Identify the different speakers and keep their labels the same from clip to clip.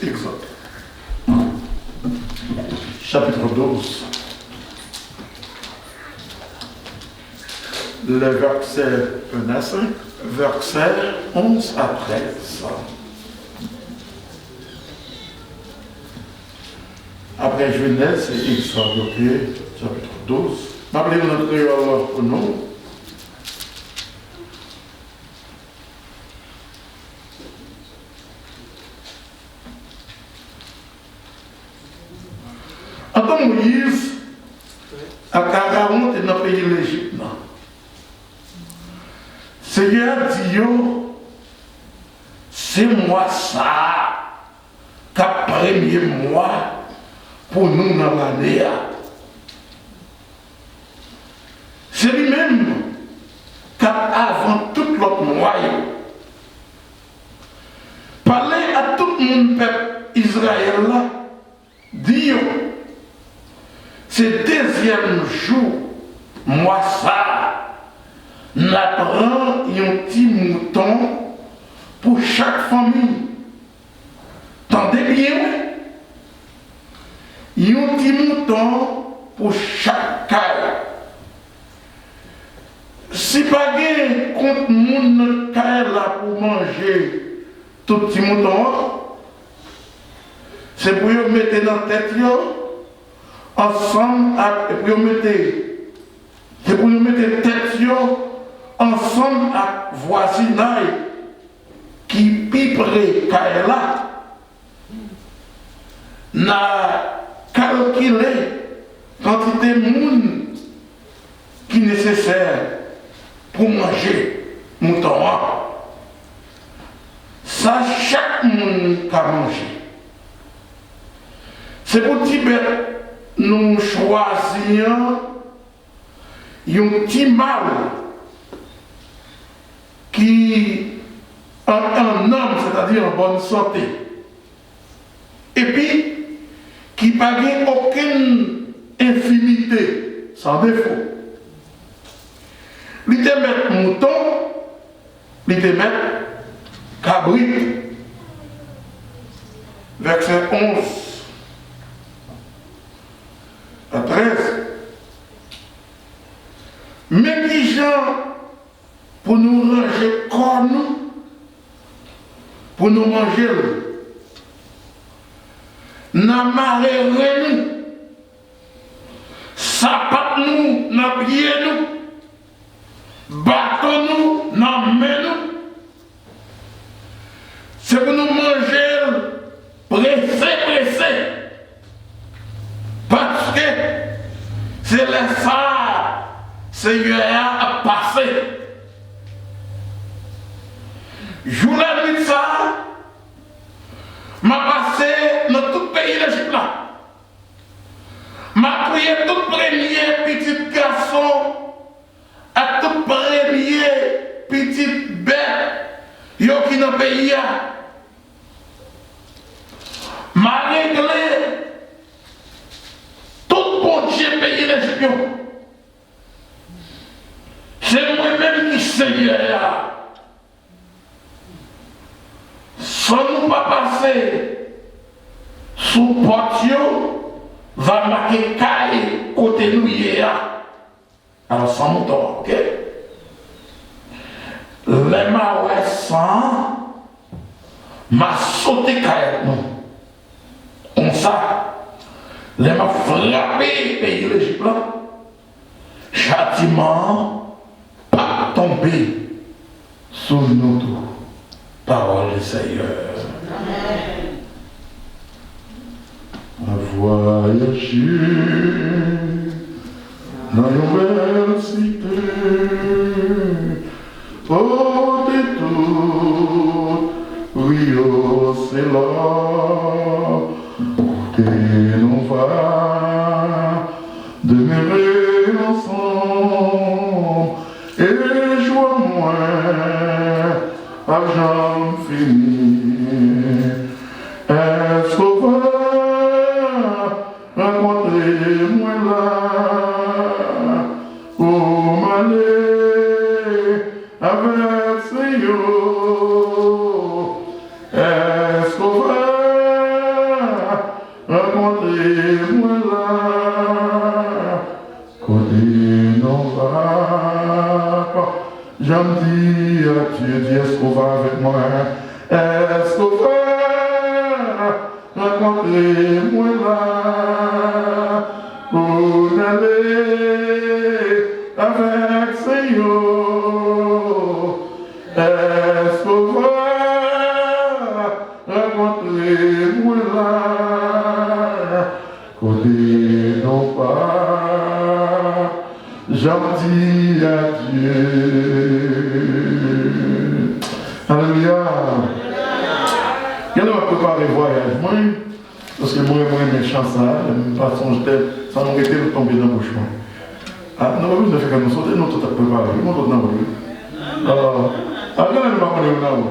Speaker 1: Exode. Chapitre 12. Le verset 1 à 5, verset 11 à 13. Après Genèse et Exode, chapitre 12. Rappelez-vous notre créole pour nous. En tant que Moïse, à Pharaon et dans le pays de l'Égypte, Seigneur dit, c'est moi ça, qu'à premier mois pour nous dans l'année. C'est lui-même qui avant tout l'autre mois. Parler à tout le monde, peuple Israël, dit, c'est deuxième jour, moi ça, n'apprend un petit mouton pour chaque famille. Tendez bien, un petit mouton pour chaque caille. Si pas de compte moun caille là pour manger tout petit mouton, c'est pour vous mettre dans la tête ensemble et pour vous mettre tête ensemble avec voisinage qui piperait caille là. N'a calculé quantité de monde qui est nécessaire pour manger mouton. Ça, chaque monde qui a mangé. C'est pour Tibet, nous choisissons un petit mâle qui est un homme, c'est-à-dire en bonne santé. Et puis, qui n'a aucune infimité, sans défaut. Il te met mouton, il te met cabrit. Verset 11 à 13. Mais qui gens pour nous ranger comme nous, pour nous manger, n'a maré nous, sapat nous, n'a pied nous, bâton nous, n'a main nous. C'est pour nous manger pressé. Parce que c'est le ça, Seigneur a passé. Jour la nuit ça, m'a passé dans tout le pays d'Égypte là. M'a prié tout premier petit garçon, à tout premier petit bête, yo qui dans le pays. M'a réglé tout bon Dieu pays d'Égypte. C'est moi-même qui Seigneur. Sans nous pas passer sous portio, va marquer caille côté nous hier. Alors sans mouton, ok? Les marais sans m'a sauté caille nous. Comme ça, les m'a frappé pays l'Égypte. Châtiment pas tombé sur nous tous. Parole du Seigneur. Amen. Voyager dans une belle cité, au détour, Rio, c'est là, que nous va demeurer ensemble et joie moins. Argent fini, est-ce qu'on va rencontrer moi là, pour m'aller avec Seigneur, est-ce qu'on va dis à Dieu, dis est-ce qu'on va avec moi? Est-ce qu'on va rencontrer moi là? Pour aller avec Seigneur? Est-ce qu'on va rencontrer moi là? Côté non pas, j'en dis à Dieu. Alléluia. Quand on va préparer le voyage, moi, parce que moi, méchant ça, même pas songer, ça m'a été de tomber dans le chemin. Ah, nous avons besoin de faire comme nous sauter, nous tout à préparer, nous tout dans le alors, quand elle va prendre le nom,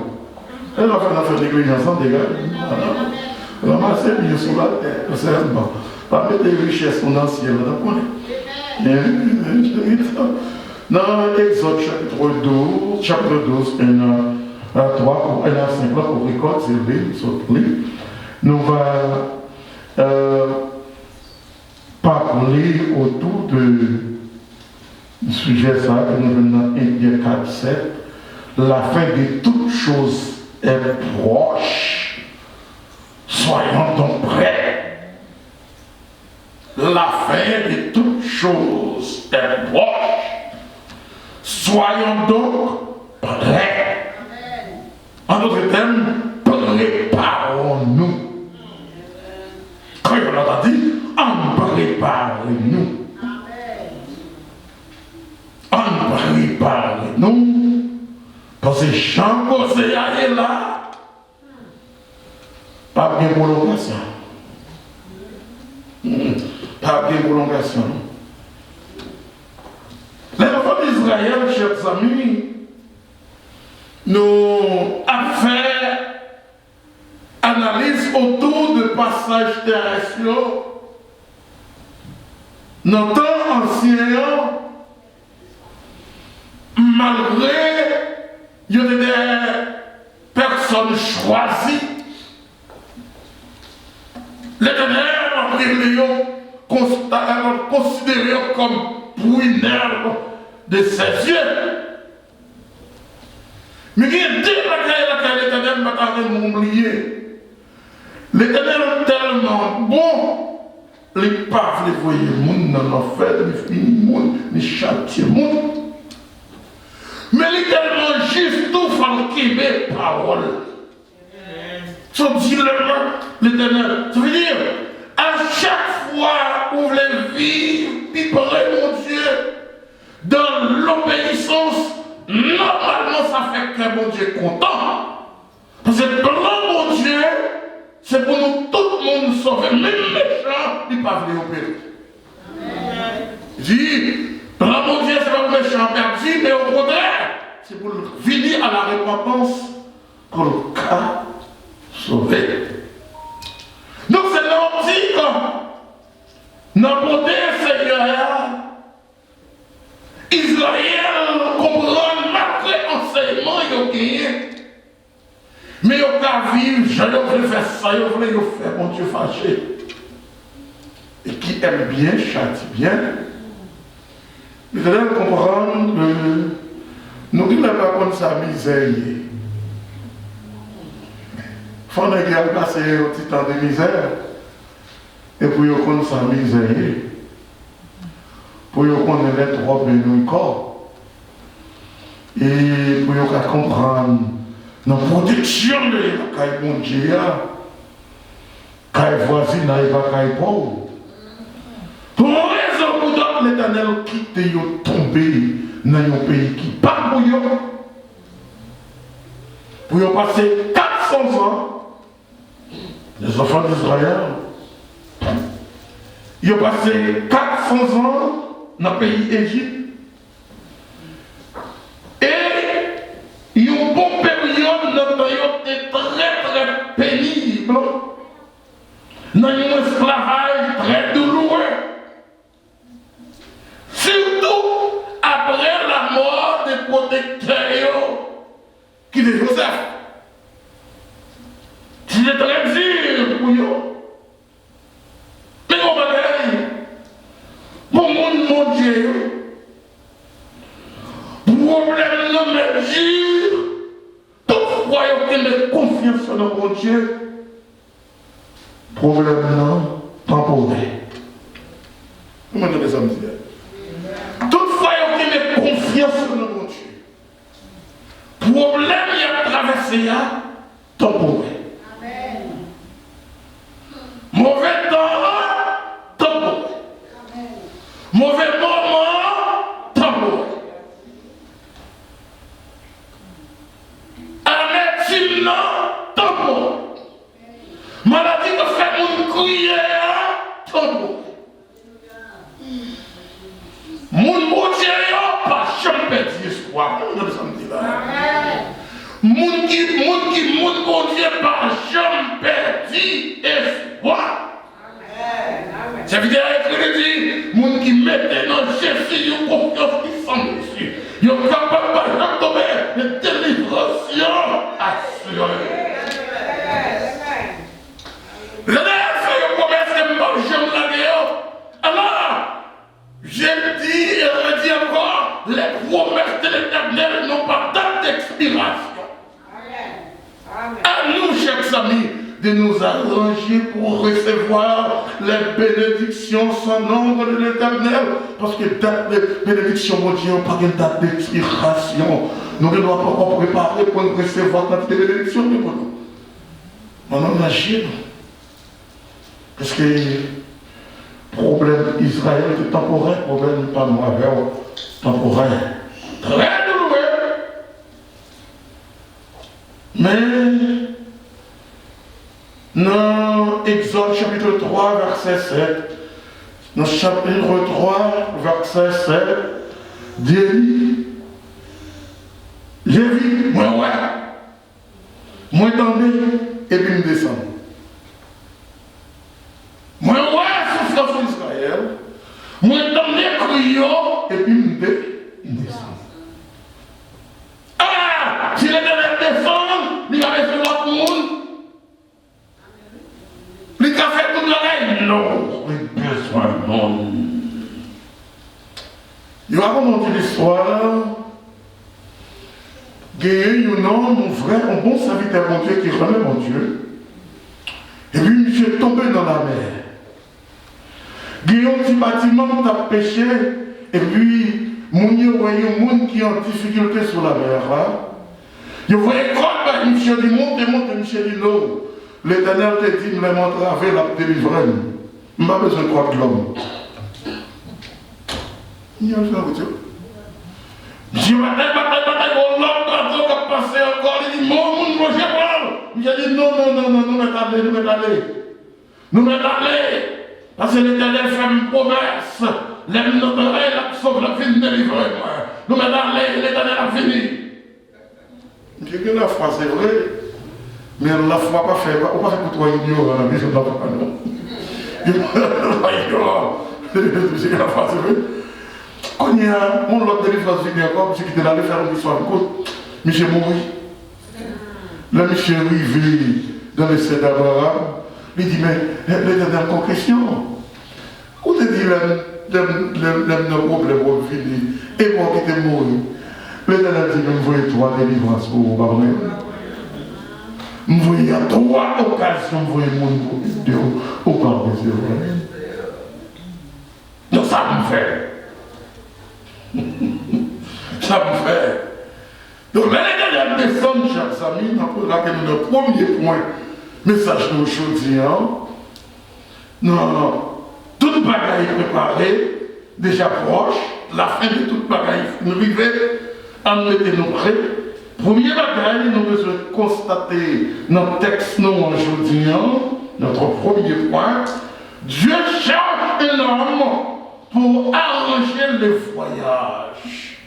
Speaker 1: elle va faire une affaire d'église ensemble, des gars. Elle va masser les pieds sur la terre, c'est bon. Pas mettre des richesses dans le ciel, vous comprenez? Dans Exode chapitre 12, 1 à 3, 1 à 5, pour récolte, c'est le nous va parler autour du sujet ça, que nous venons dans 1 4, 7. La fin de toutes choses est proche. Soyons donc prêts. La fin de toutes choses est proche. Soyons donc prêts. En d'autres termes, préparons-nous. Quand on a dit, préparez-nous. Préparez-nous. Parce que Jean Bosé est là. Pas bien prolongation. Pas bien prolongation. Les enfants d'Israël, chers amis, nous avons fait analyse autour de passages terrestres. Nos temps anciens, malgré il y a des personnes choisies, l'Éternel a considéré comme brunelle de ses yeux. Mais il y a deux bagailles que l'Éternel m'a oublié. L'Éternel est tellement bon, les pauvres les voyaient, les gens dans l'enfer, les finis, les châtiers, mais il est tellement juste tout faut qu'il ait parole. Ça dit l'Éternel. Ça veut dire, à chaque fois où vous voulez vivre, vibrer mon Dieu, dans l'obéissance, normalement ça fait que mon Dieu est content. Parce que plan mon Dieu, c'est pour nous tout le monde sauver, même les méchants, ils ne peuvent pas opérer. Il dit, plan mon Dieu, c'est pas pour les méchants perdus, mais au contraire, c'est pour venir à la repentance pour le cas sauvé. Donc c'est l'antique. Notre Seigneur, Israël comprend malgré l'enseignement qu'il a gagné. Mais il a vivre, je voulais faire ça, il voulait faire mon Dieu fâché. Et qui aime bien, châtie bien. Vous allez comprendre que nous ne pouvons pas contre sa misère. Il faut que passer au petit temps de misère. Et pour qu'on connaisse sa misère. Pour qu'on connaisse les trois bénis corps. Et pour qu'on comprenne la protection de la mon Dieu. Caille voisine, il va caille pauvre. Pour raison pour d'autres, l'Éternel quitte et tomber dans un pays qui pas bouillon. Pour passer 400 ans, les enfants d'Israël, ils ont passé 400 ans dans le pays d'Égypte. Et ils ont une bonne période, notre période est très très pénible. Dans un esclavage très douloureux. Surtout après la mort des protecteurs qui est Joseph. C'est très dur pour eux. Mais on va dire, pour mon Dieu, problème de mettre problème non temporaire. Comment on a besoin de dire? Toutefois, il y a une confiance dans le bon Dieu. Problème, il y a traversé temporaire. Mauvais temps, temporaire. Mauvais moment, temporaire. Amertume, temporaire. Maladie qui fait mon crier, temporaire. Mon Dieu, pas jamais perdu espoir. Mon Dieu, pas jamais perdu espoir. Ça veut dire que dit, mon qui mettait dans Jésus, il y a confiance qui s'en dessus. Il est capable de tomber de délivrance assurée. La dernière fois, il promesse que je me la guerre. Alors, j'ai dit et redit encore, les promesses de l'Éternel n'ont pas date d'expiration. À nous, chers amis, de nous arranger pour recevoir les bénédictions sans nombre de l'Éternel. Parce que date de bénédiction, mon Dieu, pas une date d'expiration. Nous ne devons pas préparer pour recevoir notre bénédiction. On en agit. Parce que problème Israël était temporaire, problème pas noir, temporaire. Très douloureux. Mais dans Exode chapitre 3, verset 7, dans chapitre 3, verset 7, Dieu dit, j'ai vu, moi tombé et puis me descendre. Moi souffrance d'Israël, moi tombé criant et puis me descendre. Ah, si l'Éternel descend, il va recevoir tout le monde. Il a fait toute la règle. Non, il a besoin de monde. Il va raconter l'histoire. Il y a un homme, mon frère, un bon serviteur, mon Dieu, qui remet mon Dieu. Et puis, il est tombé dans la mer. Il y a un petit bâtiment qui a pêché. Et puis, mon Dieu, il y a un monde qui est en difficulté sur la mer. Il voyait quoi, monsieur dit, monte, monsieur dit, non. L'Éternel te dit, me montrer avec la délivrance. Je n'ai pas besoin de croire de l'homme. Il y a un frère, Dieu. Je dis, l'homme qui a passé encore, il dit, mon Roger Paul. Il a dit, non, nous m'est allé. Parce que l'Éternel fait une promesse. L'aime notre oreille, la sauve la fin de délivrer. Nous m'est allé, l'Éternel a fini. J'ai que la foi, c'est vrai. Mais la foi pas fait, on va faire pour toi ignorant, mais je ne l'ai pas non. Ignorant. J'ai que la foi, c'est vrai. Quand il y a mon lot de délivrance venu encore, monsieur qui était allé faire une histoire de côte, monsieur mourit. Là, monsieur arrivé dans le ciel d'Abraham, il dit, mais l'Éternel, encore question. Où te dit, le problème pour finir, et moi qui t'ai mouru. L'Éternel dit, mais vous voyez trois délivrances pour vous, pardon. Vous voyez à trois occasions, vous voyez mon Dieu, au pardon de Dieu. Donc ça me fait. Ça me fait. Donc l'Éternel descend, chers amis, là que nous le premier point, message nous aujourd'hui. Non. Toute bagaille préparée, déjà proche, la fin de toute bagaille nous vivait, en mettez-nous prêts. Premier bagaille, nous devons constater notre texte nous aujourd'hui, notre premier point. Dieu cherche un homme pour arranger le voyage,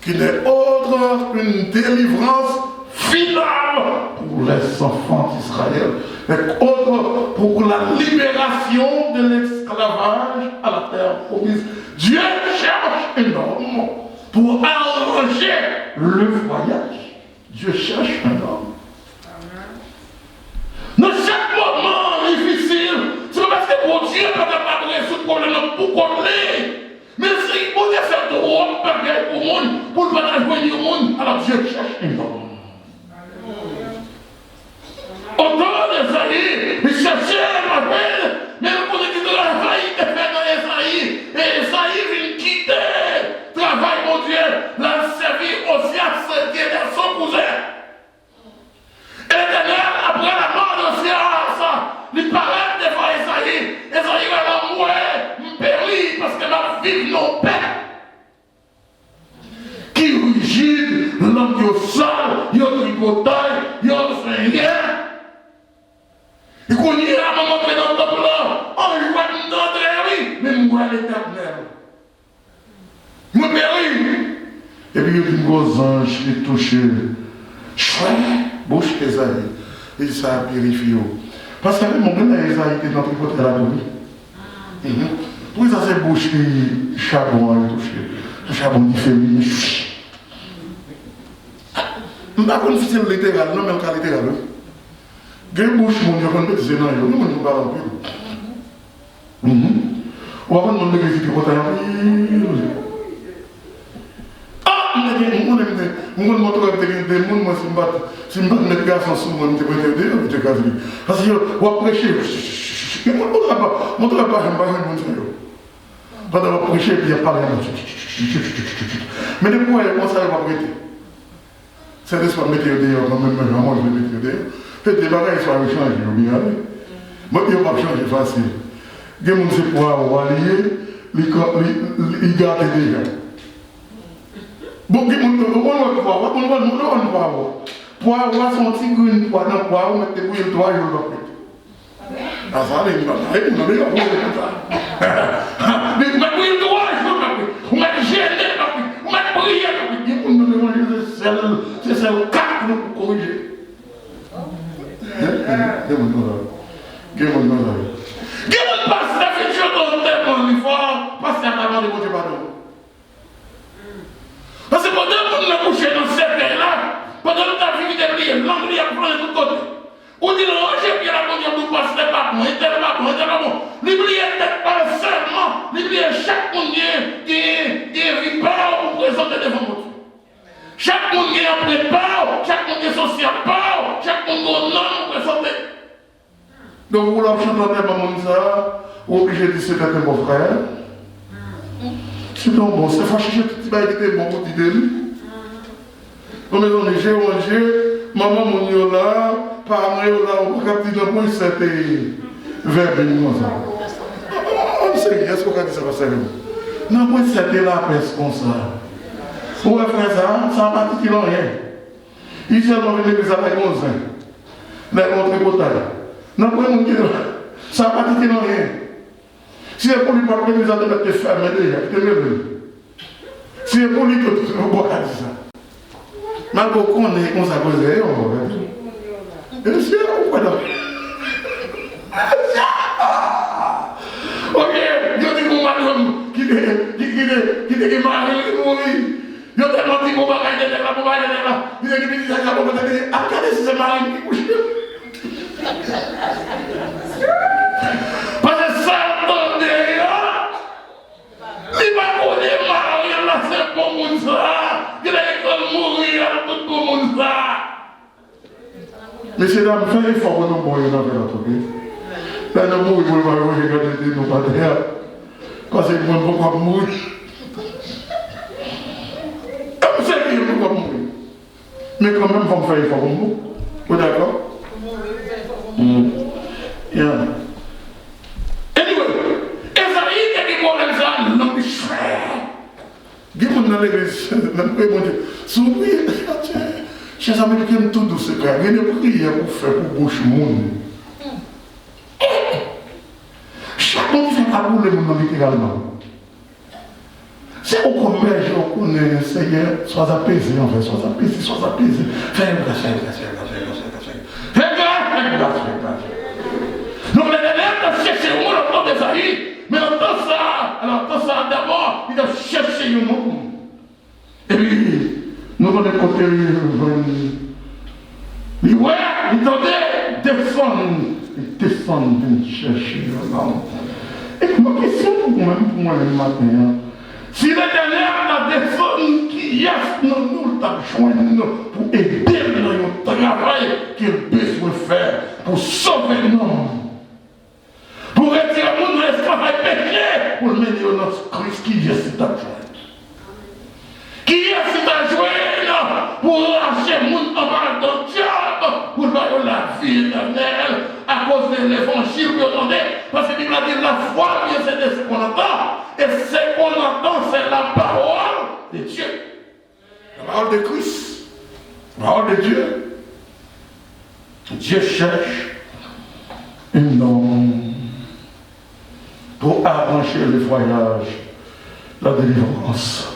Speaker 1: qui n'est autre qu'une délivrance finale pour les enfants d'Israël, mais autre pour la libération de l'esclavage à la terre promise. Dieu cherche un homme pour arranger le voyage. Dieu cherche un homme. Dans chaque moment difficile, c'est parce que mon Dieu n'a pas résoudre le problème pour coller. Mais si vous Dieu fait trop de bagages pour le monde, pour le partager au monde, alors Dieu cherche un homme. Et qu'on y a à montrer dans le temple là, on joue d'entrer, oui, mais moi l'éternel. Moi péri. Et puis il y a une grosse ange qui est touché. Chouette, bouche Esaïe. Et ça a purifié. Parce que mon gars Esaïe était dans le côté là de lui. Pour ça, c'est bouche qui charbon a touché. Le charbon qui fait lui. Je ne sais pas si c'est littéral, non, mais le littéral. Il y a une bouche, mon Dieu, qui est dans le monde, nous parlons plus. Ou avant de nous dire que tu es ah, je vais vous montrer des gens si je mets des garçons sous moi, je vais vous dire parce que vous prêchez. Je ne montrerai pas pendant que vous prêchez, il y a pas de mais des fois, il commence à vous prêter. C'est l'espoir de mettre dehors, quand même, moi je vais mettre dehors. Peut-être les bagages sont changés, moi je ne vais pas changer facile. Les gens qui pour allier, ils gardent déjà. Bon, on va pour avoir son petit green, pour avoir mettre des bouilles 3 jours. Ah, ça, les gens, on a déjà vu ça. Mais bouillie 3 jours, on m'a gêné, on m'a prié, on m'a demandé c'est celle 4 pour corriger. Qu'est-ce passe la fiction dans le temps, il faut passer à l'avant de mon Dieu pardon. Parce que pendant que nous avons couché dans ce cercle-là, pendant que nous avons vu des prières, l'anglais a pris de tous côtés. On dit non, j'ai bien la condition de passer les pas bon, et tel pas bon, et tel pas bon. L'oublier n'est pas seulement, l'oublier chaque monde qui vit pas pour présenter devant mon Dieu. Chaque monde qui est en prépare, chaque monde qui est social pas, chaque monde qui est non pour présenter. Donc vous l'avez chanté dans mon ça, obligé de se faire mon frère. Sinon, bon, c'est fâché, tout va être bon pour dire. Comme on est j'ai mangé, maman mon yo là, parents yo là, on va dire dans point c'était verbe comme ça. On sait, est-ce qu'on a dit ça va sérieux? Non, point c'était là, presque comme ça. Vous pouvez faire ça, ça va pas dire rien. Il s'est enlevé l'église avec 11 ans. Mais on très beau taille. Non, point mon Dieu, ça va pas dire rien. Si c'est pour lui parler, nous allons mettre fermé déjà, si c'est pour lui que tu ne peux pas dire ça. Mais beaucoup on est comme ça, on va dire. Et c'est pourquoi non? Ok, je dis que mon mari qui est marié, qui est mourir. Je te demande si mon mari est là, mon mari est là. Il dit que ça, mon mari est là. Regardez si c'est marié qui couche. Parce que ça, il va connaître Marie, là, c'est pour mon ça. Il est mourir tout pour mon ça. Messieurs, dames, faites l'effort pour nous mourir dans notre vie. Là, nous mourons pour nous regarder nos partenaires. Parce que nous ne pouvons pas mourir. Comme c'est qu'il ne peut pas mourir. Mais quand même, il faut faire l'effort pour nous. Vous êtes d'accord? Yeah. Dans l'église, si vous priez, chers amis, qui aiment tout douce, il y a une prière pour faire pour bouche monde. Chaque monde fait pas pour le monde littéralement. C'est au commerce, on connaît, Seigneur, sois apaisé, en fait, sois apaisé, sois apaisé. Fais grâce. Donc les élèves cherchent au monde en temps d'Esaïe, mais en temps ça, d'abord, il a cherché le monde. Et puis, nous avons des côtés, il descendre, chercher le monde. Et ma question pour moi le matin, si l'Éternel a des femmes qui nous t'a joindre pour aider dans le travail qu'il a besoin de faire pour sauver le monde, pour retirer le monde de l'esclavage péché, pour le mener au notre Christ qui est si t'a joindre. Qui est si t'a joindre pour lâcher le monde en bas de job, pour avoir la vie éternelle à cause de l'évangile que vous entendez, parce que Bible a dit la foi, c'est ce qu'on entend. Et ce qu'on entend, c'est la parole de Dieu. La parole de Christ. La parole de Dieu. Dieu cherche arranger le voyage, la délivrance.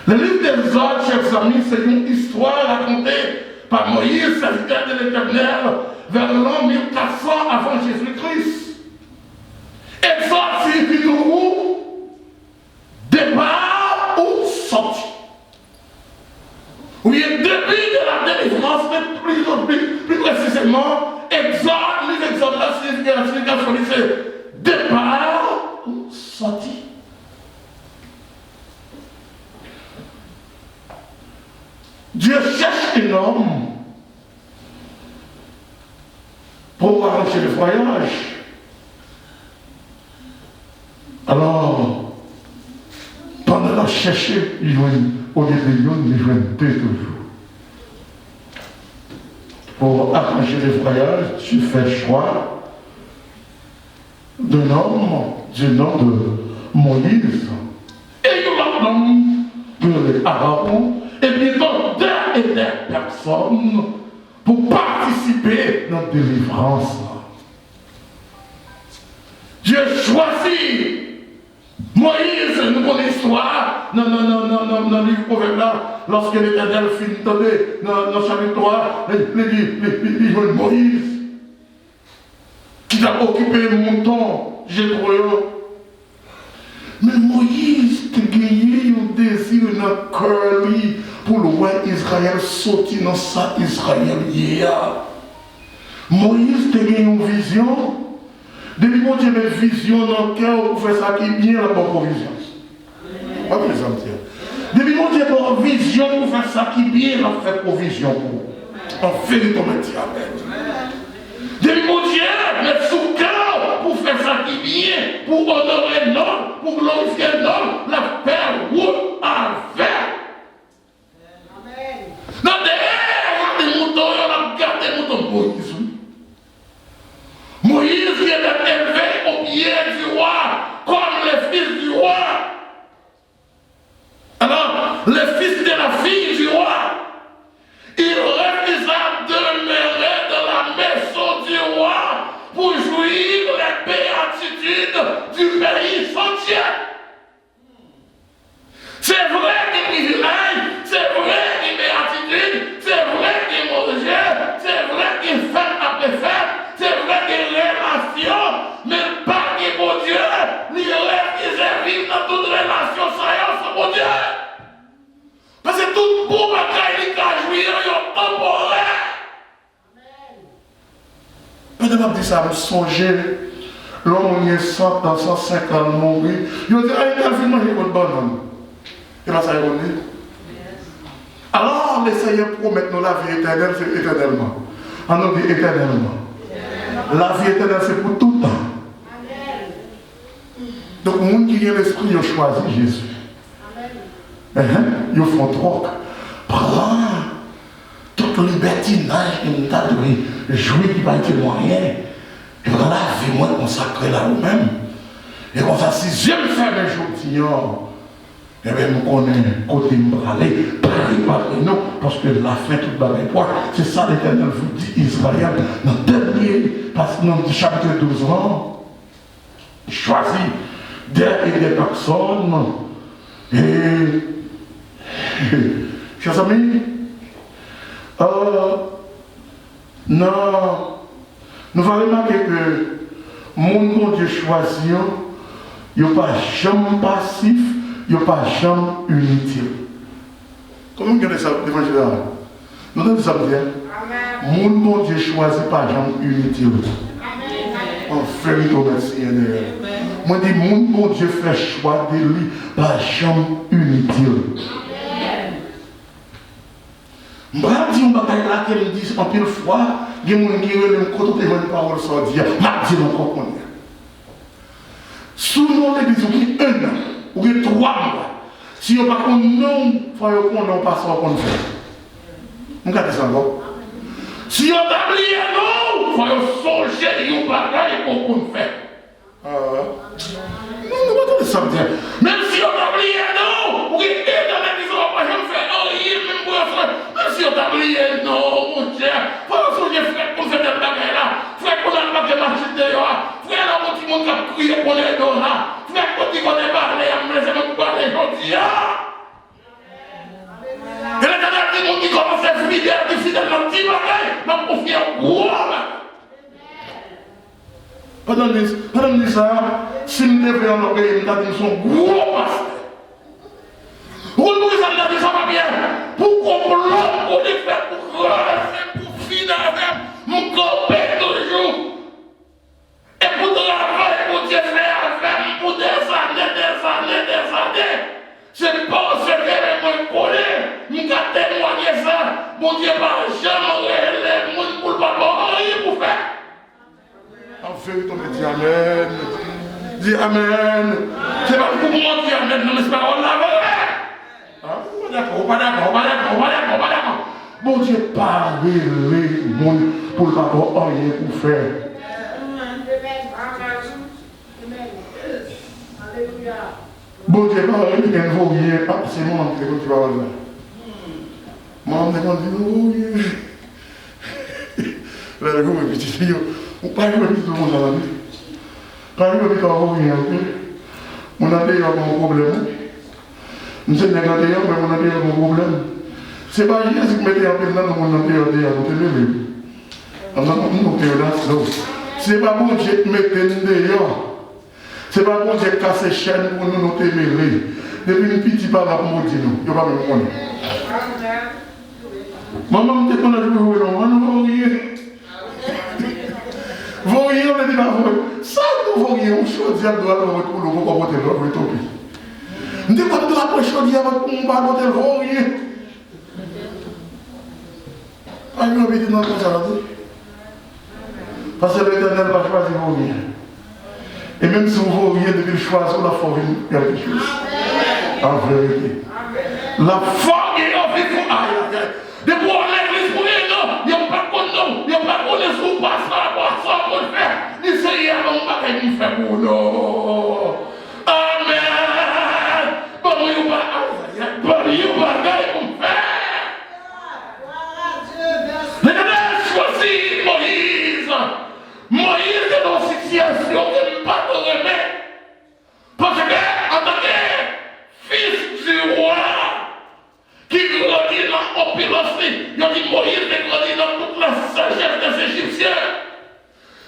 Speaker 1: Le livre des Exode, chers amis, c'est une histoire racontée par Moïse, serviteur de l'Éternel, vers l'an 1400 avant Jésus-Christ. Exode signifie nous départ ou sortie. Oui, début de la délivrance, mais plus précisément, Exode, les Exodes là, c'est départ ou sortie. Dieu cherche un homme pour arranger le voyage. Alors, pendant la chercher, il joue au début, il joue deux toujours. Pour arranger le voyage, tu fais le choix d'un homme du nom de Moïse. Et il y a un homme de Aaron. Et bien donc, deux et des personnes pour participer dans la délivrance. Dieu choisit Moïse, nous connaissons l'histoire, dans le livre Proverbe là, lorsque l'Éternel finit dans le chapitre 3, il voit Moïse, qui a occupé le mouton, Jéthro. Mais Moïse a gagné un désir dans le cœur pour le roi Israël sortir dans sa Israël hier. Moïse a gagné une vision. Depuis que tu as une vision dans le cœur pour faire ça qui est bien la bonne provision. Pas mes amis. Depuis que tu as une vision pour faire ça qui est bien la fait provision pour. En fait, ton métier. Depuis que tu as mettre sous le cœur pour faire ça qui est bien, pour honorer l'homme, pour glorifier l'homme, la faire route avec. Non, des moutons, on a gardé des moutons. Moïse. Moïse qui était élevé au pied du roi, comme les fils du roi. Alors, les fils de la fille du roi, il refusa de demeurer dans la maison du roi pour jouir les béatitudes du pays entier. C'est vrai des privilèges, c'est vrai des béatitudes, c'est vrai des mauvais, c'est vrai des fêtes après fêtes, c'est vrai des relations, mais pas que mon Dieu, les rêves qui vivent dans toute relation sans mon Dieu. Parce que tout bon bagaille qui a joué, il est temporaire. Peut-être que ça me songeait, l'homme est 100 dans 150 mourir. Il dit, ah, il a vu manger une bonne. Et bien ça est revenu. Alors, le Seigneur promet nous la vie éternelle, c'est éternellement. On nous dit éternellement. La vie éternelle, c'est pour tout le temps. Donc, les gens qui ont l'esprit, ils ont choisi Jésus. Ils font trop. Prends tout le libertinage que nous avons joué qui va être moyen. Et voilà, la vie moins consacrée là nous-mêmes. Et comme ça, si j'aime faire un jour, eh bien, nous connaissons côté m'braler, préparez-nous, parce que la fin toute bagaille. C'est ça l'Éternel vous dit, Israël, dans le dernier, parce que dans le chapitre 12 ans, choisit des personnes, et, chers amis, non, nous allons remarquer que mon Dieu choisi, il n'y a pas jamais passif, il n'y a pas jamais inutile. Comment vous regardez ça l'évangile là? Nous devons ça dire. Mon Dieu choisi pas jamais inutile. En fait, il merci. Moi, je dis, mon Dieu fait choix de lui, pas jamais inutile. Je dis, on va là qu'elle me dit en pile fois, il y a des gens qui ont une parole sans dire, je dis encore qu'on est. Sous nos églises, on a 1 an, ou 3 mois. Si on ne pas non, il faut qu'on n'en passe pas qu'on fait. Vous regardez ça encore. Si on t'a oublié non, il faut songer et on bagaille pour qu'on fait. Non, pas ça dire. Même si on t'a oublié non, ou qu'il est dans l'église, on va pas faire rien, même pour frère. Même si on t'a oublié non, mon cher, il faut songer frère pour faire des bagailles là. Frère, qu'on a le baguette marché dehors. Frère, là, on dit qu'on a crié pour les dehors là. Frère, qui connaît parler, je me laisse parler aujourd'hui. Et l'éternel dit, mon qui commence à être fidèle dans le petit bagage, m'a confié un gros bagage. Pendant ça, si je me lève en pays, je me dis son gros pasteur. Pour nous, ça va bien. Pour comprendre, pour les faire, pour creuser, pour finir avec mon copain toujours. Et pour travailler, pour Dieu faire avec pour des années. C'est pas ce que je connais. Je vais témoigner ça. Mon Dieu va jamais les gens pour ne pas rien pour faire. En vérité, on me dit Amen. Dis Amen. C'est pas pour moi dire Amen, non, mais c'est pas on la on va d'accord. Bon Dieu, parlez les gens pour ne pas rien pour faire. Bon Dieu, parlez les gens pour rien. C'est moi qui va voir. Maman me dit, là, le gars me dit, on parle de tout le monde dans la vie. Quand il me dit on a déjà un problème. Nous sommes négociés, mais on a déjà un problème. Ce n'est pas Jésus qui mettait en place dans le monde entier à côté de lui. Ce n'est pas bon Dieu qui mettait dehors. Ce n'est pas bon Dieu qui casse les chaînes pour nous témérer. Depuis une petite part, pour nous dire, il n'y a pas même monde. Maman me dit qu'on a joué au non, vous voyez, on a dit, ça, nous voyons, on choisit à droite, on retrouve le mot pour l'autre, on tombe. Nous devons nous choisir avant de combattre l'hôtel, vous voyez. Pas une obédience dans le ça, parce que l'Éternel va choisir vous voyez. Et même si vous voyez, depuis le choix, on a formé quelque chose. En vérité. La foi est en vie pour aïe. De voir l'église pour rien, non. Il n'y a pas de non. Il n'y a pas de ce qu'on passe ça pour le faire. Il s'est y avoir un bagage qui fait pour nous. Amen. Bon, il n'y a pas de bagage qu'on fait. L'Éternel choisit Moïse. Moïse est dans une situation qui n'est pas de remède. Parce que, en tant que fils du roi, qui grandit dans l'opulence, il a dit Moïse qui grandit dans toute la sagesse des Égyptiens.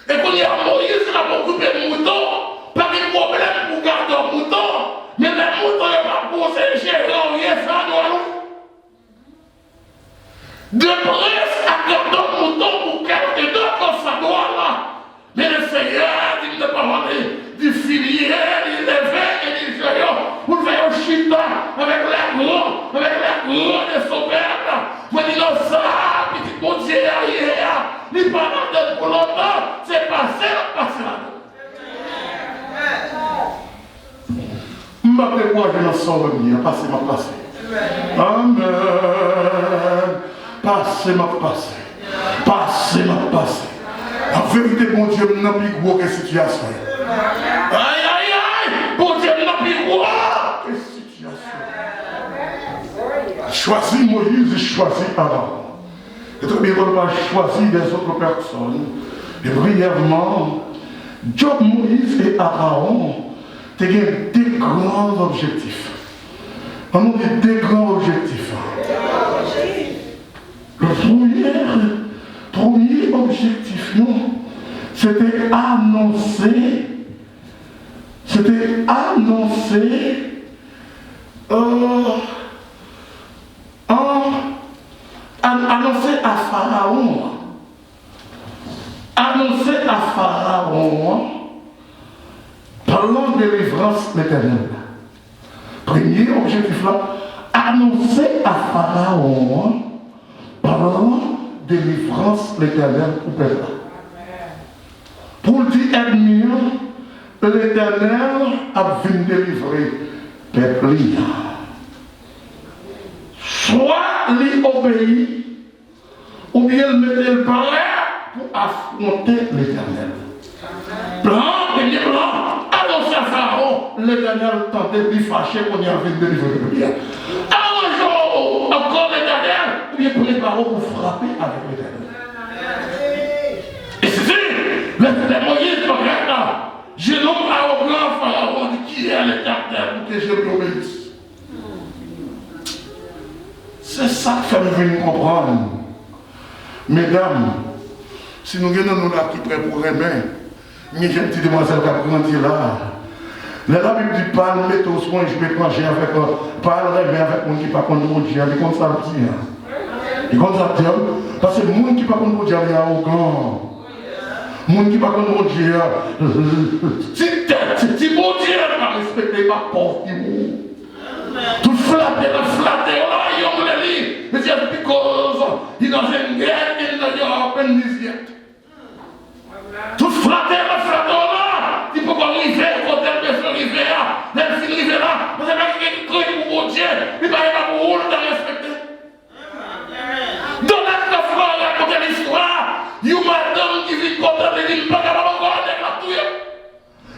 Speaker 1: Et quand il y a Moïse, il a beaucoup de moutons, pas de problème pour garder un mouton, mais les moutons, il va poser gérer rien, ça doit. De presse à garder un mouton pour quelqu'un d'autre, ça doit là. Mais le Seigneur, il ne peut pas du filier, il levait et il fait, vous faites un chita avec les gros de son père. Moi, je dis non, ça, petit bon Dieu, il n'est pas là pour longtemps, c'est passé là. Je ne moi, je n'en sors rien, passez ma place. Amen. Passez ma place. En vérité, mon Dieu, je n'ai plus gros que situation. Aïe, bon Dieu, je n'ai plus gros que situation. Choisis Moïse, choisis Aaron. Et très bien, on va choisir des autres personnes. Et brièvement, Job, Moïse et Aaron, tu as deux grands objectifs. On a deux grands objectifs. Le premier objectif, c'était annoncer à Pharaon plan de délivrance l'Éternel. Premier objectif là, annoncer à Pharaon plan de délivrance l'Éternel pour peuple. Pour dire ennemi, l'Éternel a vu délivrer peuple. Soit il obéit, ou bien il met le prêt pour affronter l'Éternel. Plan, premier plan, annoncer à Pharaon, l'Éternel tentait de lui fâcher qu'on y a vu délivrer le bien. Un jour, encore l'Éternel, ou bien préparons pour frapper avec l'Éternel. Et c'est les Moïse regarde là. Je nomme à au grand Pharaon qui prier à l'Éternel pour que je l'obéisse. C'est ça que nous venons comprendre. Mesdames, si nous venons là qui prêt pour aimer, mais j'ai une petite demoiselle qui a grandi là. La Bible dit parle, mets au soin, je vais manger avec parle avec mon qui pas contre mon Dieu, il compte ça le dire. Il compte ça le dire. Parce que le monde qui pas contre mon Dieu, il est arrogant. Le monde qui pas contre mon Dieu, si mon Dieu n'a respecté ma porte, tout flatter, il y a un lit, mais c'est because il est dans une guerre, il est dans une peine misère. Tout flatter, il faut qu'on arrive, quand elle veut arriver là, même s'il arrive là, vous savez qu'il y a un pour mon Dieu, il va y avoir pour vous de respecter. Dans la frère, raconter l'histoire, il y a une madame qui vit contre elle, il ne peut pas encore avec la touille.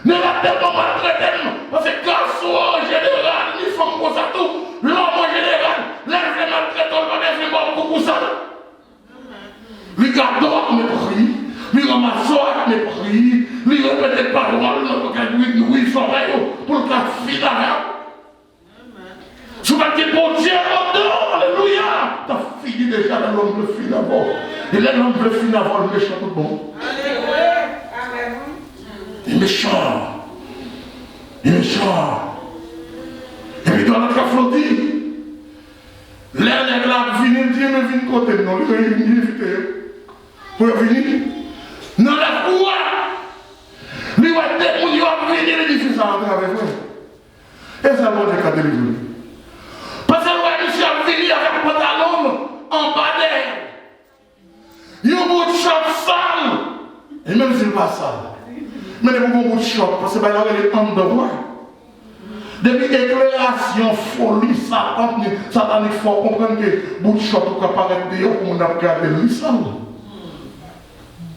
Speaker 1: Ne la tellement maltraité, parce que garçon en général, ni femme pour ça tout, l'homme en général, lève les maltraitants, le va faire beaucoup pour ça. Regardons mes prix. Lui ramasse avec mes prix, lui répète des paroles, lui il s'oreille pour le cas final. Si vous avez dit bon Dieu, alléluia, t'as fini déjà l'homme le fin d'abord. Et l'homme le fin d'abord, le méchant tout bon. Il est méchant. Il est méchant. Et puis dans notre affronté, l'air n'est là, venez, Dieu me vient côté, non, il est invité. Vous venir? Dans la cour, lui va être pour lui venir l'édifice à travers vous. Et ça va être qu'à délivrer. Parce que le monsieur a venu avec un pantalon en bas d'air. Il y a un bout de short sale. Et même s'il n'est pas sale. Mais il y a un bout de short parce que là, il est en devoir. Depuis éclairation, folie, satanique, il faut comprendre que bout de short peut apparaître dehors pour nous regarder le sale.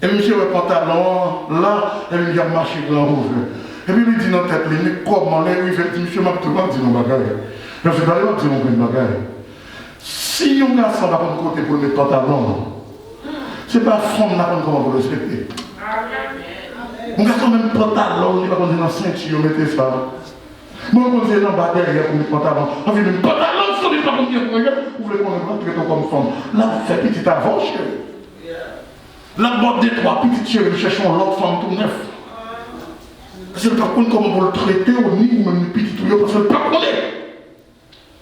Speaker 1: Et monsieur le pantalon, là, il y a marché grand ouvert. Et puis il dit dans la tête, mais comment il dit, monsieur m'a tout le monde dit nos bagages. Je suis allé dire mon bagages. Si un garçon n'a pas de côté pour mettre pantalon, ce n'est pas femme n'a pas comment vous respecter. Un garçon même pantalon, il va pas dans la ceinture, mettez ça. Moi, je dis dans la derrière pour mettre pantalon. On dit, mais pantalon, ça ne pas comme dire, vous voulez qu'on ait comme femme. Là, vous faites petit avant, chérie. La boîte des trois petites chéries, nous cherchons l'autre femme tout neuf. Parce que le par contre, comment vous le traitez au nid ou même le petit tout, parce que le par contre,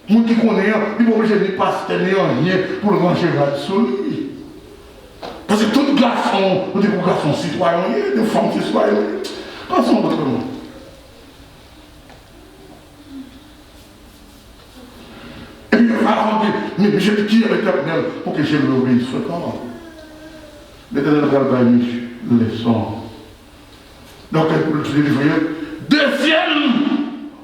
Speaker 1: moi qui connais, il va obligé de passer rien pour le manger sur lui. Parce que tout garçon, nous disons garçons citoyens, des femmes citoyennes, passons autrement. Et puis, alors, mais je dis à l'Éternel pour que je l'obéisse fréquemment. L'Éternel va gagner les sons. Donc, elle peut se délivrer. Deuxième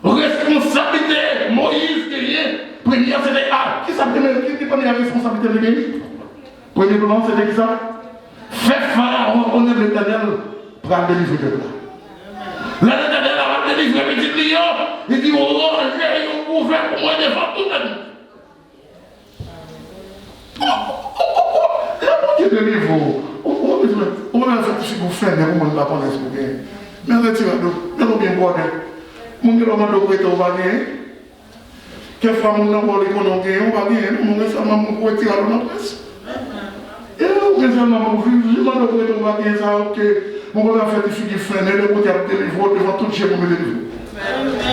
Speaker 1: responsabilité, Moïse gagnait. Première, c'était A. Qui s'appelait la responsabilité de Moïse? Premier plan, c'était qui ça? Fait Pharaon, on est l'Éternel pour délivrer de là. Là, l'Éternel va délivrer petit lion. Il dit, oh, j'ai ouvert pour moi défendre toute la vie. Là, mon Dieu délivre. On va faire ce que vous faites, mais vous ne pas connaître ce que vous faites. Mais retirez-le, mais vous bien boire. Mon Dieu, on va le prêter, on va gagner. Quelquefois, mon nom, on va gagner, on va gagner. Mon Dieu, ça m'a prêté à l'autre place. Et on va gagner, on va gagner ça, ok. Mon Dieu, on va faire des filles qui freinent, et on va délivrer devant tout le chien, on va délivrer.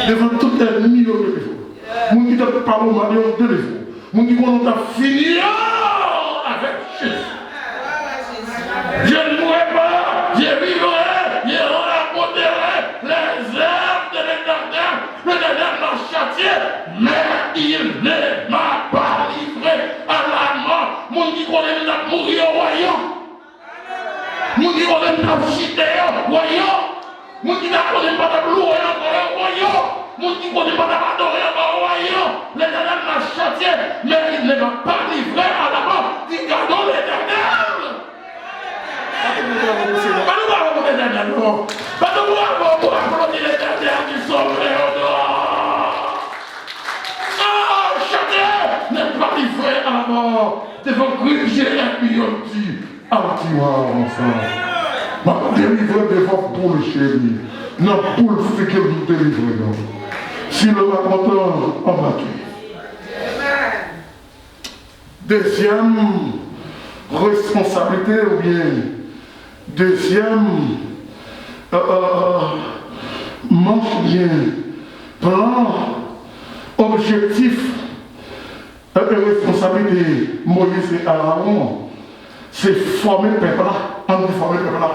Speaker 1: Devant tout les millions de défauts. Mon Dieu, on va parler, on va délivrer. Mon Dieu, on va finir avec Jésus. Je ne mourrai pas, je vivrai, je raconterai les œuvres de l'Éternel. L'Éternel m'a châtié, mais il ne m'a pas livré à la mort. Mon Dieu, on est mourir au royaume. Mon Dieu, on est chité au royaume. Mon Dieu, on n'est pas loué au royaume. Mon Dieu, on n'est pas adoré au royaume. L'Éternel m'a châtié, mais il ne m'a pas livré à la mort. Dis, gardons l'Éternel. Pas nous voir l'Éternel, non. Pas nous voir pour applaudir l'Éternel qui sauve au dehors. Non, chacun n'est pas livré à la mort. Devant gruger un million de petits. Arrêtez-moi, enfant. Ma délivrer devant pour le chéri. Non, pour le fait que vous délivrez, non. Si le pas content, embarqué. Deuxième responsabilité, ou bien deuxième manque bien, plan, objectif et responsabilité de Moïse et Aaron, c'est former le peuple là. On dit former le peuple là.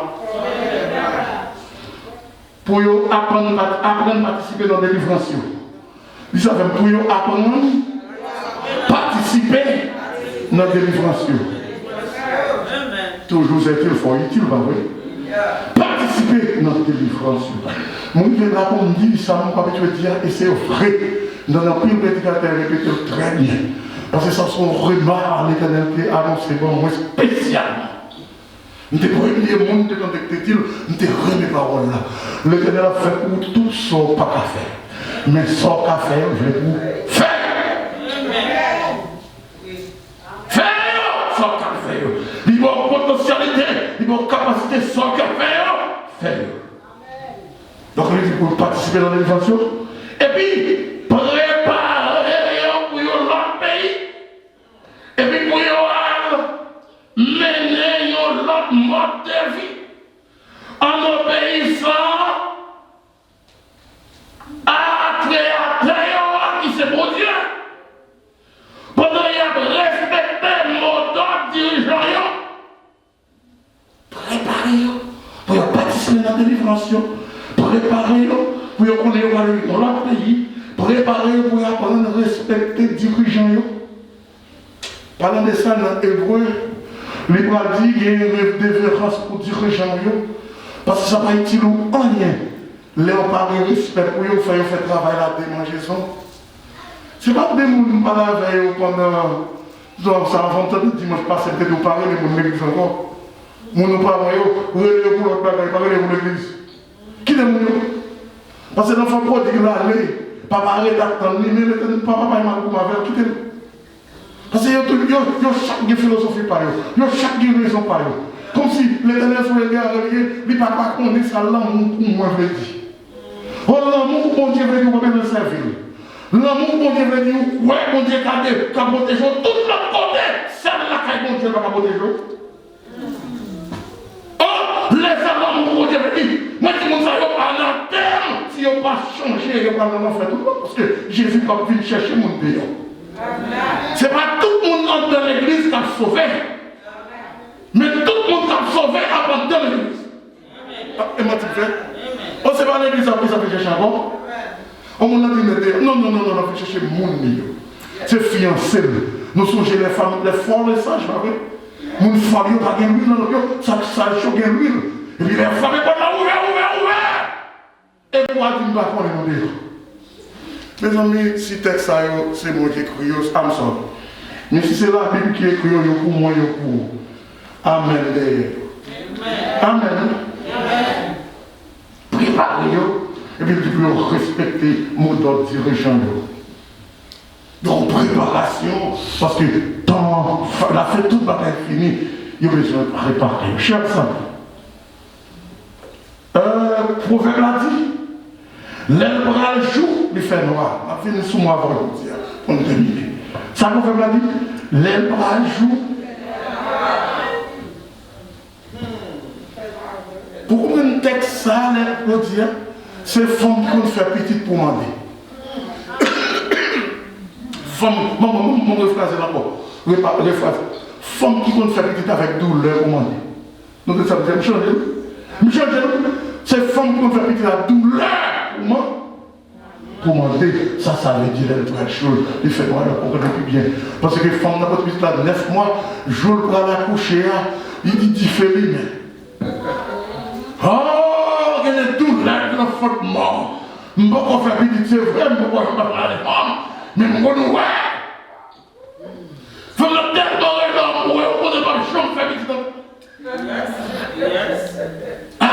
Speaker 1: Pour apprendre à participer dans des livraisons. Vous savez, pour apprendre à participer dans des livraisons. Toujours est-il fort utile, pas vrai? Participer dans des livraisons. Moi, je vais répondre, dire ça, mon papa, tu veux dire, et c'est vrai. Dans la pile prédicateur, répétez très bien. Parce que ça, son remarque, l'éternel qui a annoncé, bon, moi, spécialement. Nous ne pouvons pas dire, le monde quand il nous te remet les paroles là. L'éternel a fait pour tout son pas qu'à faire. Mais son qu'à faire, je vais pour faire. Faire son qu'à faire. Il va avoir potentialité, il va avoir capacité son qu'à faire. Faire. Donc, il dit pour participer dans l'élévation. Et puis, préparer pour l'autre pays. Et puis, pour mener l'autre mode de vie en obéissant à Créateur qui c'est pour Dieu. Pendant qu'il a respecté le mot d'ordre dirigeant, préparez-vous pour participer dans la délivrance, préparez-vous pour connaître dans l'autre pays, préparez-vous pour apprendre à respecter les dirigeants. Parlant de ça dans l'hébreu, les bras dit qu'il y a une révérence pour dirigeants, parce que ça va être utile en rien. Les on parle de respect pour eux, faire travail à la démangeaison. Ce n'est pas des gens qui parlent avec eux pendant. Donc, ça avant le dimanche passé, peut-être vous parlez, mais vous l'église encore. Vous ne parlez pas, vous relevez pour l'autre bagaille, parlez pour l'église. Qui est le parce que l'enfant prodigue l'aller, papa arrête d'attendre, mais papa pas mal pour ma verre, quittez-le. Parce que il y a chaque philosophie par eux, il y a chaque raison par eux. Comme si l'éternel soit le gars, il ne peut pas connaître ça, l'amour pour moi, je le dis. Oh, l'amour pour Dieu veut dire qu'on peut le servir. L'amour pour Dieu veut dire, ouais, mon Dieu qui a protégé tout l'autre côté, celle-là qui a mon Dieu qui a protégé. Oh, les amours pour Dieu veut dire, moi qui m'en sais pas en terme, si on ne pas changer, on ne va pas faire tout le monde, parce que Jésus va venir chercher mon Dieu. Ce n'est pas tout le monde entre dans l'église qui a sauvé. Mais tout le monde qui a sauvé avant dans l'église. Et moi, tu fais? On ne sait pas l'église après ça fait chercher avant. On m'a dit, non, on fait chercher mon milieu. C'est fiancé. Nous sommes les femmes, les forts, les sages, pas vrai? Mon femme, il n'y a pas de l'huile dans l'eau, ça chauffe l'huile. Et puis les femmes, ils vont ouvert. Et moi, tu ne vas pas les demander. Mes amis, si texte ça, c'est moi qui écris, I'm sorry. Mais si c'est la Bible qui écrit, pour moi, pour. Amen. Amen. Préparez-vous. Et puis, tu peux respecter mon ordre dirigeant. Donc, préparation, parce que dans la fête, tout va être fini. Il y a besoin de préparer. Cher ça. Proverbe l'a dit. L'herbe bras le jour, il fait noir. On va finir sous moi avant de dire. On termine. Ça, proverbe l'a dit. L'herbe bras le jour. Pour un texte, ça, l'herbe dire. C'est femme qui fait petite pour demander. Femme, mon phrase est là-bas. Femme qui fait petite avec douleur pour demander. Donc ça veut dire, Michel, c'est femme qui fait petite avec douleur pour moi. Pour demander, ça veut dire une vraie chose. Il fait moi la comprendre plus bien. Parce que femme n'a pas de petite là 9 mois, je le prends la coucher, il dit différé. Oh, il y a des douleurs de l'enfantement. Je ne peux pas faire petite, c'est vrai, je ne peux pas faire parler des femmes. Mais je ne vois pas. Il faut me dire dans l'homme, on ne peut pas faire petite. Ah,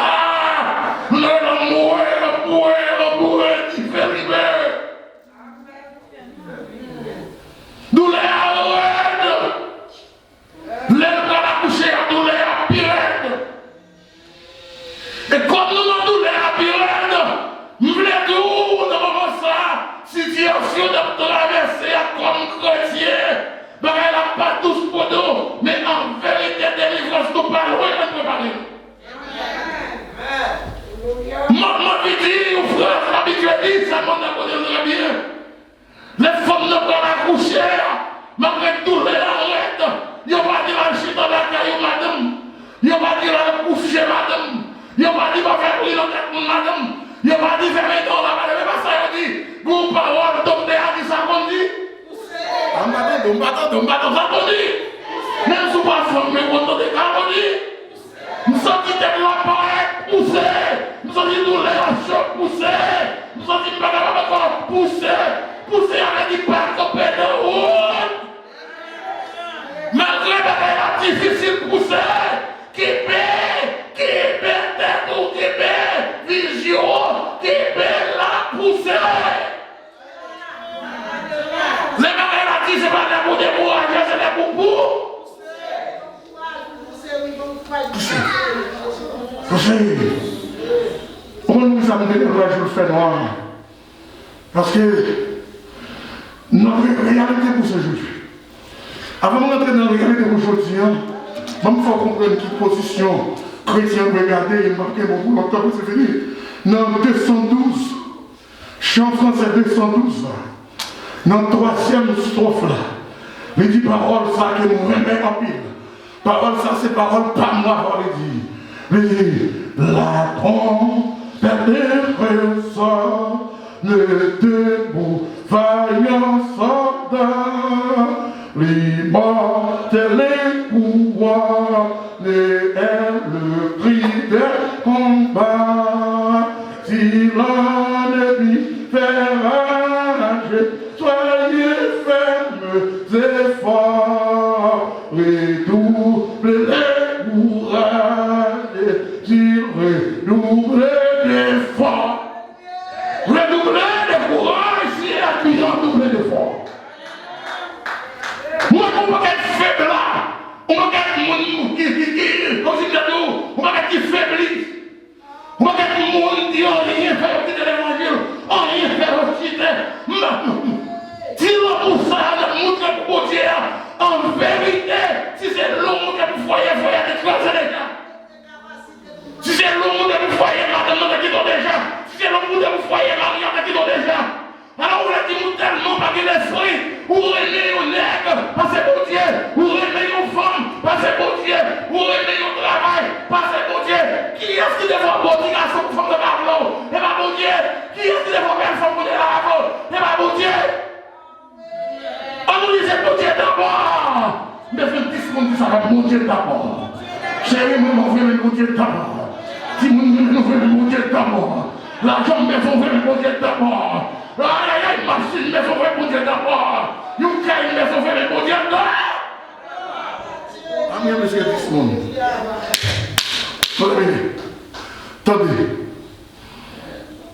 Speaker 1: nous allons mourir, différé. Douleur à l'oued. L'herbe à la coucher, douleur à pirate. Et comme nous avons douleur à pirate, nous voulons tout, nous avons ça. situation de traverser comme chrétien. Elle n'a pas tous pour nous, mais en vérité, délivrance, nous pas loin de préparer. Moi, je dis, frère, habitué, ça m'en a connu très bien. Les femmes ne peuvent pas accoucher, malgré tout les arrêtent. Ils n'ont pas dit la chute dans la caillou, madame. Ils n'ont pas dit la coucher, madame. Ils n'ont pas dit va faire brûler la tête, madame. Ils n'ont pas dit faire un don, la madame. Mais pas ça, ils ont dit, pour parole, docteur a dit ça qu'on dit. Ah, madame, ça qu'on dit. Même si vous ne pas formé, vous entendez ça qu'on dit. Nous sommes dit que la parole poussée. Nous sommes dit douleur en choc poussée. Nous sommes dit que la parole poussée. Poussée avec du parc au pédé de route. Malgré la difficile poussée, qui paie tête ou qui paie vision, qui paie la poussée. Les malades c'est pas là pour décourager, c'est là pour vous. Poussez. Comment nous avons dit que je le fais noir? Parce que notre réalité pour ce jour. Avant de rentrer dans la réalité d'aujourd'hui, il faut comprendre quelle position chrétien regarder et marquer mon boulot, c'est fini. Dans 212, chant français 212, dans la troisième strophe là, il dit parole ça que nous remet en pile. Parole ça c'est parole pas moi, il dit la trompette des frères ne debout, vaillant soldat. L'immortel pouvoir est le prix des combats. Si l'ennemi fait rager, soyez fermes et forts. Redoublez les courage, si redoublez d'efforts. Redoublez de courage, si appuyant doublez d'efforts. Moi, on va être faible là. On va être monde qui, comme si on va être faible. On va être monde qui n'a rien fait au titre de l'évangile. On n'a rien fait au titre. Si l'on pour ça, on montre pour Dieu. En vérité, si c'est l'homme qui vous foyer, il faut être écrasé déjà. Si c'est l'homme qui vous foyer, madame, qui est déjà. Si c'est l'homme qui vous foyer, Marie, qui est déjà. Alors vous l'avez dit tellement par l'esprit, vous remettez au nègre, passez pour Dieu, vous remettez aux femmes, passez pour Dieu, vous remettez au travail, passez pour Dieu. Qui est-ce qui devrait avoir des garçons pour femme de Pablo? Et pas pour Dieu. Qui est-ce qui devrait avoir une femme pour de la et pas pour Dieu. On nous dit c'est pour Dieu d'abord. Mais je dis qu'on dit ça va pour Dieu d'abord. Chérie, moi, on veut pour Dieu d'abord. Si nous voulons pour Dieu d'abord. L'argent, mais on veut pour Dieu d'abord. Il y a une machine, mais il faut répondre d'abord. Il y a une caille, mais il faut répondre d'abord. Amen, monsieur Dismon. Attendez.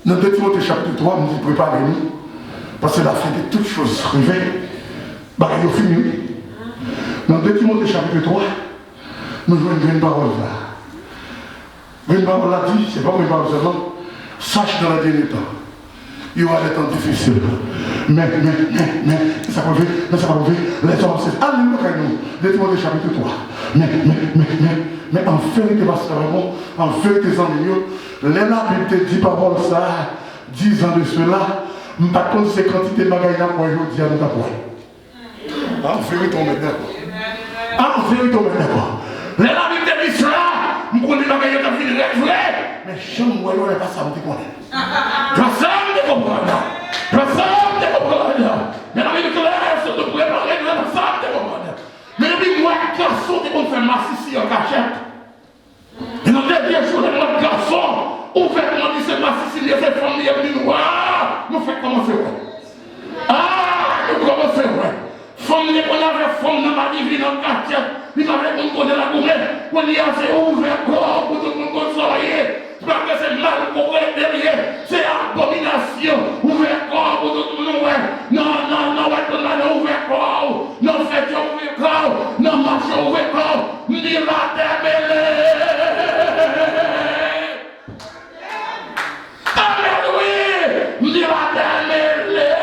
Speaker 1: Dans 2 Timothée chapitre 3, nous dit préparez-nous. Parce que la fin de toutes choses révèle. Bah, il est fini. Dans 2 Timothée chapitre 3, nous jouons une parole là. Une parole là dit, c'est pas une parole seulement. Sache dans la dernier temps. Il y aura des temps difficiles. Mais, ça va arriver, les hommes, c'est alléluia, nous, 2 Timothée chapitre 3. Mais en vérité, en vérité, les Bible te dit parole ça, 10 ans de cela, par contre, c'est quantité de bagages pour aujourd'hui, à nous d'abord. En vérité, on est d'accord. En vérité, on est d'accord. Les Bible te dit cela, je connais les bagages qui sont vrai, mais je ne vois pas ça, je connais. Personne ne comprend. Personne ne comprend. Mais la Bible claire, c'est de préparer, personne ne comprend. Mais depuis moi, garçon, tu peux faire masse ici en cachette. Et dans les derniers jours, les garçons, ouvertement dit c'est masse ici, les femmes, les noirs, nous faisons commencer. Ah, nous commençons, ouais. Femme, on avait femme dans ma vie, dans le quartier, il m'avait montré la gourmette, on y a fait ouvert corps pour tout le monde soyez. Parce que c'est mal pour être derrière, c'est abomination, ouvert corps pour tout le monde. Non, ouvert corps, non, faites ouvert corps, non, marchez ouvert corps, ni la terre mêlée. Amen, oui, ni la terre mêlée.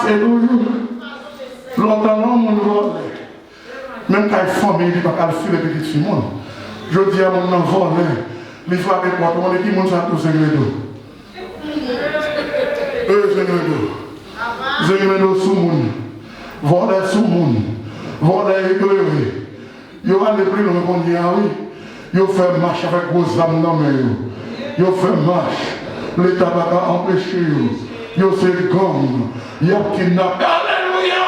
Speaker 1: c'est toujours. Longtemps, mon vol. Même quand il famille, il ne peut pas filer les petits filles. Je dis à mon enfant, il faut avec moi, comment est-ce que ça tous ces grédos? Ces grédos sous le monde. Voler sous le monde. Voler éclairé. Il y aura des prix, on dit, ah oui. Il fait marche avec vos âmes dans mes yeux. Il fait marche. L'État va pas empêcher. Il fait gomme. Il y a kidnappé. Alléluia!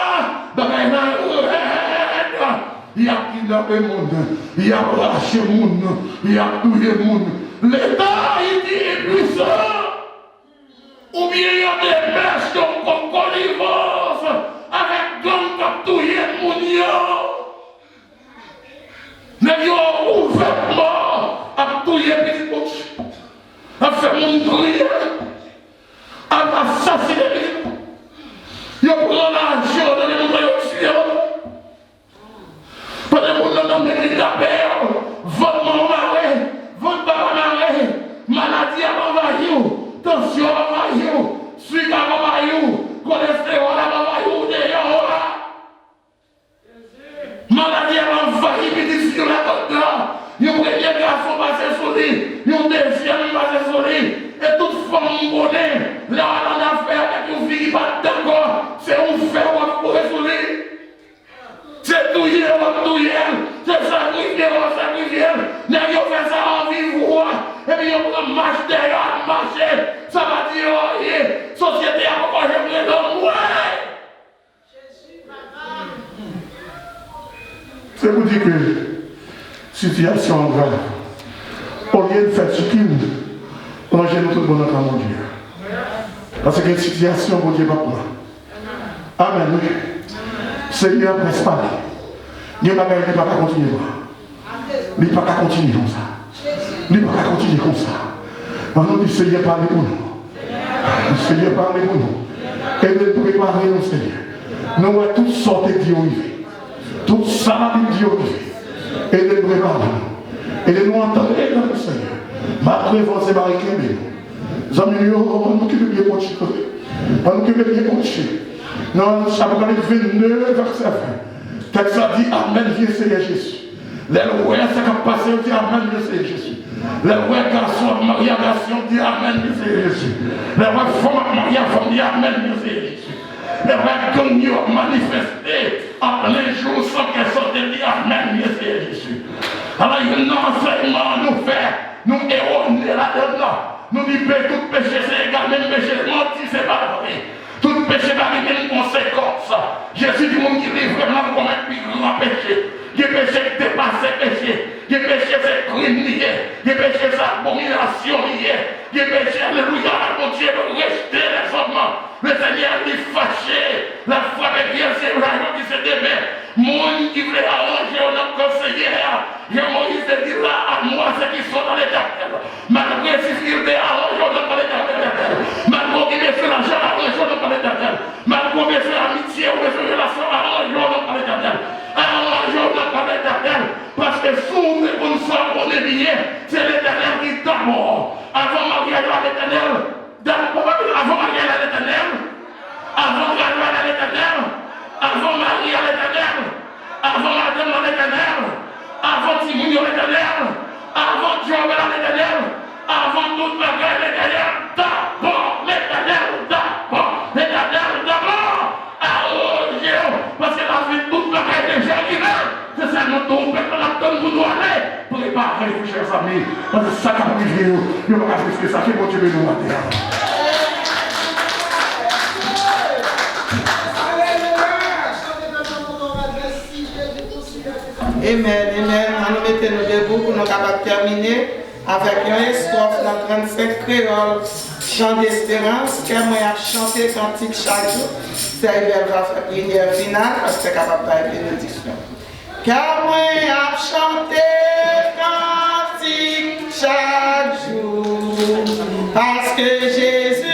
Speaker 1: Il y a kidnappé le monde. Il y a lâché le monde. Il y a tué le monde. L'État, il dit, est puissant. Ou bien il y a des mèches qui ont connivence avec gomme qui ont tué le monde. Mais ils ont ouvertement à tuer les petits bouches, à faire mon prière, à assassiner les petits bouches. Ils prennent l'argent dans les moyens ciel. Pendant que nous avons des appels, votre marais, votre marais, maladie à l'envahir, tension à l'envahir, sucre à l'envahir, cholestérol à l'envahir, d'ailleurs. Maladie à l'envahir, médecine à l'envahir. Il y a un premier garçon passé sur lui, il y a un deuxième passé sur lui, et toute femme bonnet, là on a affaire avec une fille qui pas d'accord, c'est un fer ou un sur lui. C'est douiller ou douiller, c'est sacrifier ou sacrifier. N'a pas fait ça en vivre, et puis on prend marche derrière, marcher, ça va dire, oh, yeah, société a encore jamais d'homme, ouais. C'est pour dire que situation grave. Au lieu de faire ce qu'il on gère notre bonheur à mon Dieu. Parce que une situation, mon Dieu, va pour moi. Amen. Seigneur, presse pas. Il n'y a pas qu'à continuer. Il n'y a pas qu'à continuer comme ça. Il n'y a pas qu'à continuer comme ça. On nous dit, Seigneur, parlez pour nous. Seigneur, parlez pour nous. Aidez-nous à préparer nous, Seigneur. Nous avons toutes sortes de Dieu. Toute ça, Dieu. Aidez-nous à préparer nous. Aidez-nous à entendre dans le Seigneur. Ma prévention, c'est barricade. Nous avons nous qui bien continuer. Nous qui bien continuer. Dans Apocalypse 29, verset 20. Texte dit Amen, viens Seigneur Jésus. Les rois, ça qui a passé, dit Amen, viens Seigneur Jésus. Les rois, garçons, mariation, dit Amen, viens Seigneur Jésus. Les rois, femmes, mariation, dit Amen, viens Seigneur Jésus. Les rois, gagnés, manifestés, en plein jour, sans qu'elles sortent, dit Amen, viens Seigneur Jésus. Alors, il y a un enseignement à nous faire, nous erroner là-dedans. Nous disons que tout péché, c'est égal, même péché, mentir, c'est pas vrai. Tout péché va arriver une conséquence. Jésus dit mon qui livre vraiment comme un plus grand péché. Il péché qui dépasse le péché. Il péché c'est crime lié. Il péché c'est abomination liée. Il péché, alléluia, mon Dieu, de rejeter les hommes. Le Seigneur dit fâché. La foi est bien, c'est vrai, qui se démet. Monde qui voulait arranger, on a conseillé. Moïse dit là à moi, ceux qui sont dans l'éternel. Malgré si il était arrangé, on a pas l'éternel. Malgré qu'il ait fait l'argent, arrangé, on a pas l'éternel. Malgré qu'il ait fait l'amitié, on a fait relation, arrangé, on a pas l'éternel. Arrangé, on a pas l'éternel. Parce que sous les bonnes soins, on est lié, c'est l'éternel qui est d'abord. Avant mariage à l'éternel, avant mariage à l'éternel, avant mariage à l'éternel, avant mariage à l'éternel, avant madame à l'éternel, avant Timouni à l'éternel, avant Job à l'éternel, avant toute bagarre à l'éternel, d'abord l'éternel, d'abord l'éternel, d'abord. Parce que la vie toute bagarre est déjà arrivée. C'est ça notre don, la donne pour nous aller. Préparez vous, chers amis, parce que ça qui a privé, il n'y a pas plus que ça, qui est motivé nous matin.
Speaker 2: Amen, amen. Nous mettons-nous debout pour nous capables de terminer avec un histoire dans 35 créoles, chant d'espérance, que moi a chanté cantique chaque jour. C'est elle va faire prière finale parce que c'est capable de faire bénédiction. Car moi a chanté cantique chaque jour parce que Jésus